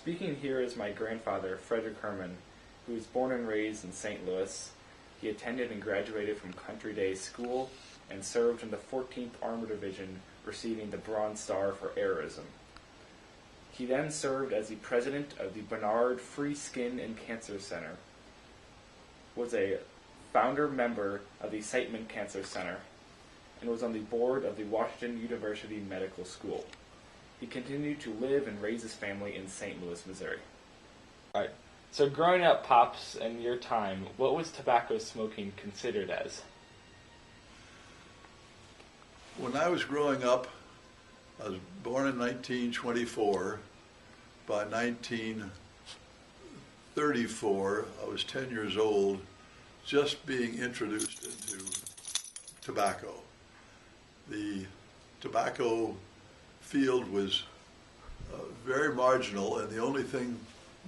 Speaking here is my grandfather, Frederick Herman, who was born and raised in St. Louis. He attended and graduated from Country Day School and served in the 14th Armored Division, receiving the Bronze Star for heroism. He then served as the president of the Barnard Free Skin and Cancer Center, was a founder member of the Siteman Cancer Center, and was on the board of the Washington University Medical School. He continued to live and raise his family in St. Louis, Missouri. All right. So growing up, Pops, in your time, what was tobacco smoking considered as? When I was growing up, I was born in 1924. By 1934, I was 10 years old, just being introduced into tobacco. The tobacco field was very marginal, and the only thing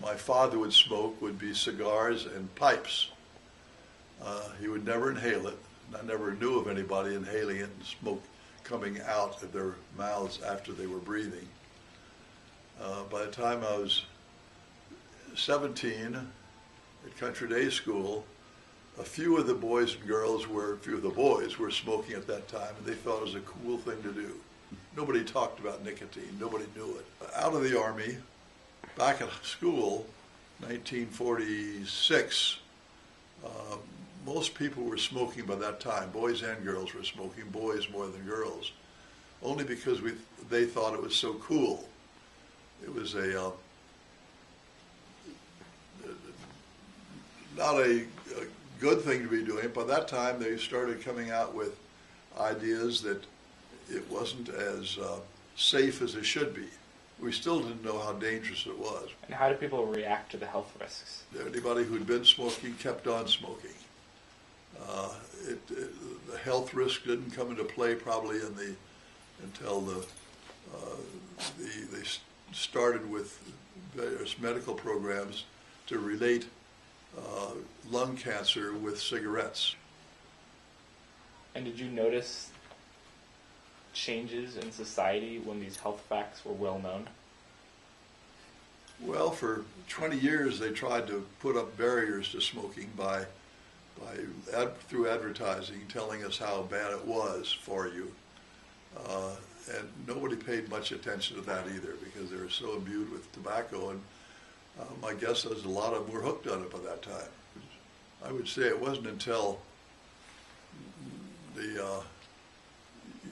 my father would smoke would be cigars and pipes. He would never inhale it, and I never knew of anybody inhaling it and smoke coming out of their mouths after they were breathing. By the time I was 17 at Country Day School, a few of the boys were smoking at that time, and they thought it was a cool thing to do. Nobody talked about nicotine. Nobody knew it. Out of the Army, back at school, 1946, most people were smoking by that time. Boys and girls were smoking, boys more than girls, only because they thought it was so cool. It was not a good thing to be doing. By that time, they started coming out with ideas that it wasn't as safe as it should be. We still didn't know how dangerous it was. And how did people react to the health risks? Anybody who'd been smoking kept on smoking. The health risk didn't come into play probably until they started with various medical programs to relate lung cancer with cigarettes. And did you notice changes in society when these health facts were well known? Well, for 20 years they tried to put up barriers to smoking through advertising, telling us how bad it was for you. And nobody paid much attention to that either, because they were so imbued with tobacco, and my guess is a lot of them were hooked on it by that time. I would say it wasn't until the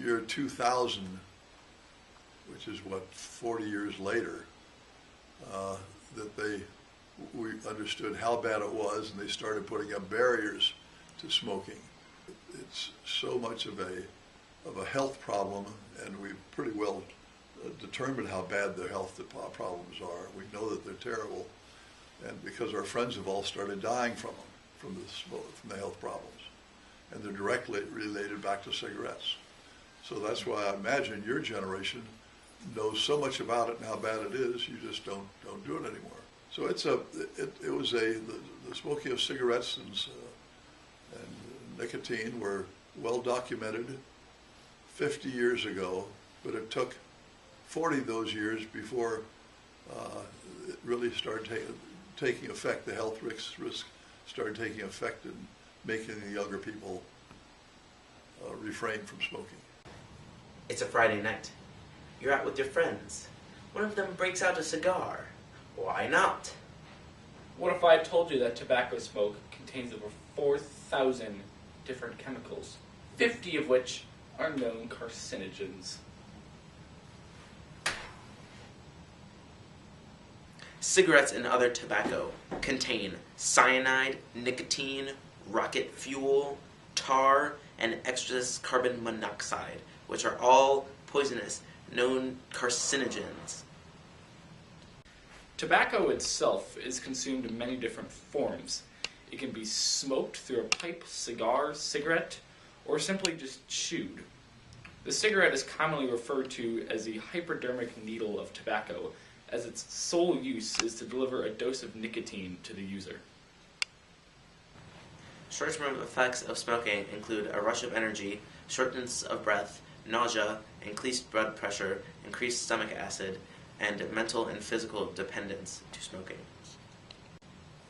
year 2000, which is 40 years later, that we understood how bad it was, and they started putting up barriers to smoking. It's so much of a health problem, and we've pretty well determined how bad the health problems are. We know that they're terrible, and because our friends have all started dying from them, from the health problems, and they're directly related back to cigarettes. So that's why I imagine your generation knows so much about it and how bad it is, you just don't do it anymore. So the smoking of cigarettes and nicotine were well documented 50 years ago, but it took 40 of those years before it really started taking effect. The health risk started taking effect and making the younger people refrain from smoking. It's a Friday night. You're out with your friends. One of them breaks out a cigar. Why not? What if I told you that tobacco smoke contains over 4,000 different chemicals, 50 of which are known carcinogens? Cigarettes and other tobacco contain cyanide, nicotine, rocket fuel, tar, and excess carbon monoxide, which are all poisonous, known carcinogens. Tobacco itself is consumed in many different forms. It can be smoked through a pipe, cigar, cigarette, or simply just chewed. The cigarette is commonly referred to as the hypodermic needle of tobacco, as its sole use is to deliver a dose of nicotine to the user. Short-term effects of smoking include a rush of energy, shortness of breath, nausea, increased blood pressure, increased stomach acid, and mental and physical dependence to smoking.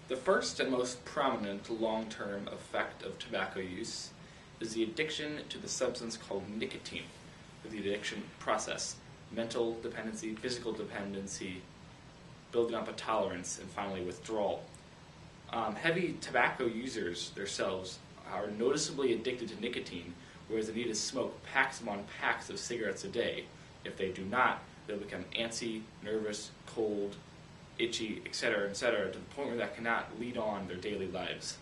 The first and most prominent long-term effect of tobacco use is the addiction to the substance called nicotine, or the addiction process: mental dependency, physical dependency, building up a tolerance, and finally withdrawal. Heavy tobacco users themselves are noticeably addicted to nicotine, whereas they need to smoke packs upon packs of cigarettes a day. If they do not, they'll become antsy, nervous, cold, itchy, etc., to the point where that cannot lead on their daily lives.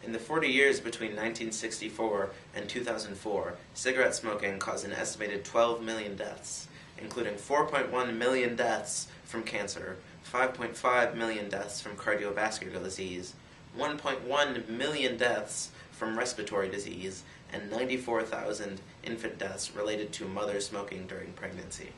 In the 40 years between 1964 and 2004, cigarette smoking caused an estimated 12 million deaths, including 4.1 million deaths from cancer, 5.5 million deaths from cardiovascular disease, 1.1 million deaths from respiratory disease, and 94,000 infant deaths related to mother smoking during pregnancy.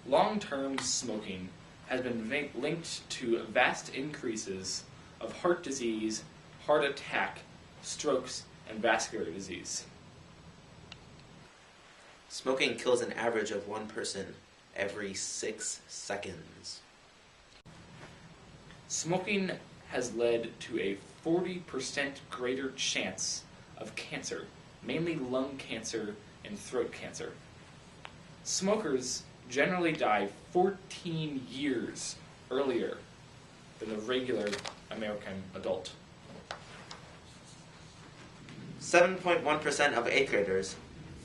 Long-term smoking has been linked to vast increases of heart disease, heart attack, strokes, and vascular disease. Smoking kills an average of one person every 6 seconds. Smoking has led to a 40% greater chance of cancer, mainly lung cancer and throat cancer. Smokers generally die 14 years earlier than the regular American adult. 7.1% of 8th graders,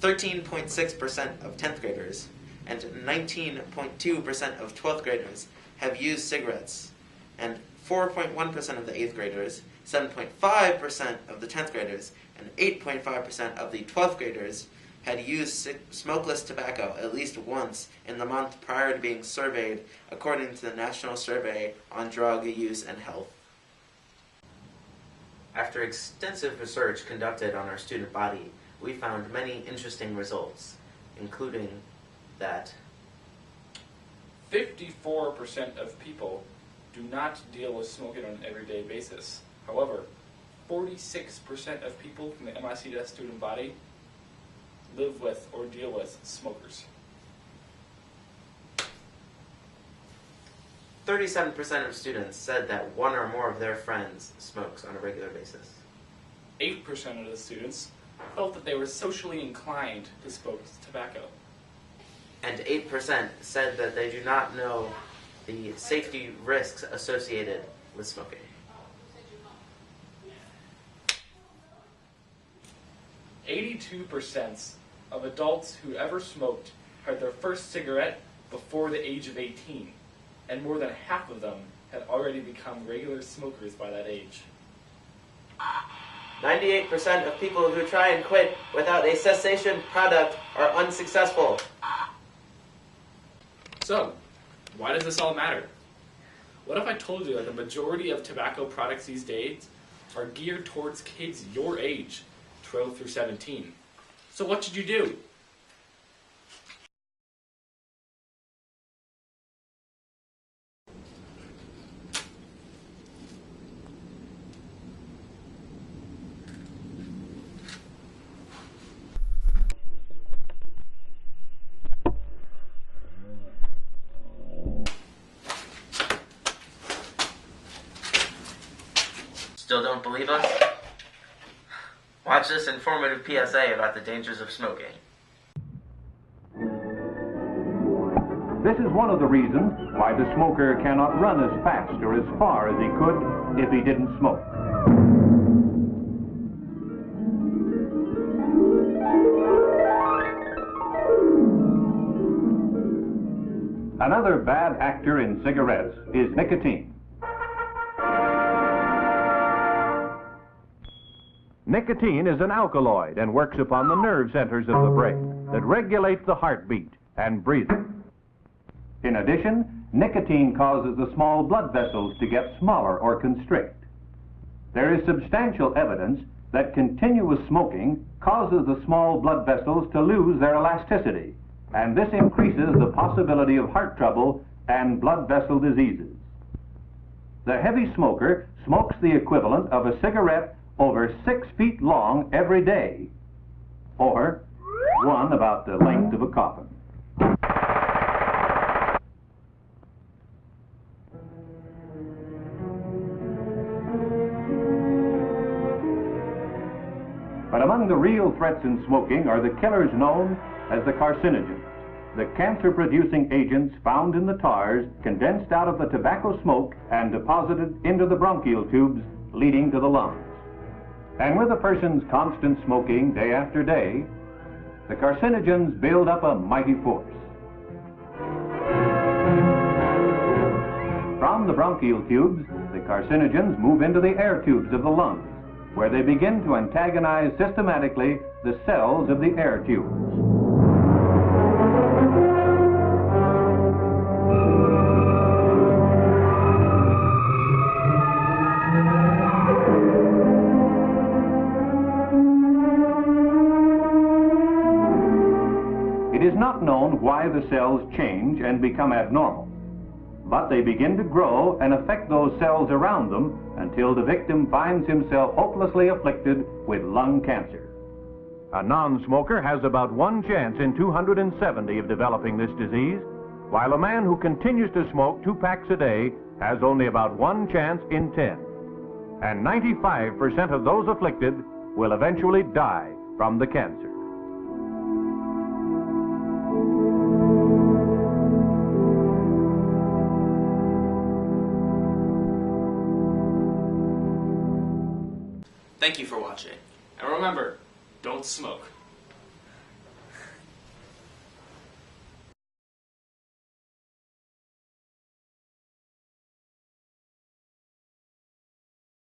13.6% of 10th graders, and 19.2% of 12th graders have used cigarettes, and 4.1% of the 8th graders, 7.5% of the 10th graders, and 8.5% of the 12th graders had used smokeless tobacco at least once in the month prior to being surveyed, according to the National Survey on Drug Use and Health. After extensive research conducted on our student body, we found many interesting results, including that 54% of people do not deal with smoking on an everyday basis. However, 46% of people from the MICS student body live with or deal with smokers. 37% of students said that one or more of their friends smokes on a regular basis. 8% of the students felt that they were socially inclined to smoke tobacco. And 8% said that they do not know the safety risks associated with smoking. 82% of adults who ever smoked had their first cigarette before the age of 18, and more than half of them had already become regular smokers by that age. 98% of people who try and quit without a cessation product are unsuccessful. So, why does this all matter? What if I told you that the majority of tobacco products these days are geared towards kids your age, 12 through 17? So what should you do? Still don't believe us? Watch this informative PSA about the dangers of smoking. This is one of the reasons why the smoker cannot run as fast or as far as he could if he didn't smoke. Another bad actor in cigarettes is nicotine. Nicotine is an alkaloid and works upon the nerve centers of the brain that regulate the heartbeat and breathing. In addition, nicotine causes the small blood vessels to get smaller or constrict. There is substantial evidence that continuous smoking causes the small blood vessels to lose their elasticity, and this increases the possibility of heart trouble and blood vessel diseases. The heavy smoker smokes the equivalent of a cigarette over 6 feet long every day, or one about the length of a coffin. But among the real threats in smoking are the killers known as the carcinogens, the cancer-producing agents found in the tars condensed out of the tobacco smoke and deposited into the bronchial tubes leading to the lungs. And with a person's constant smoking day after day, the carcinogens build up a mighty force. From the bronchial tubes, the carcinogens move into the air tubes of the lungs, where they begin to antagonize systematically the cells of the air tubes. It is not known why the cells change and become abnormal, but they begin to grow and affect those cells around them until the victim finds himself hopelessly afflicted with lung cancer. A non-smoker has about 1 chance in 270 of developing this disease, while a man who continues to smoke 2 packs a day has only about 1 chance in 10. And 95% of those afflicted will eventually die from the cancer. Thank you for watching. And remember, don't smoke.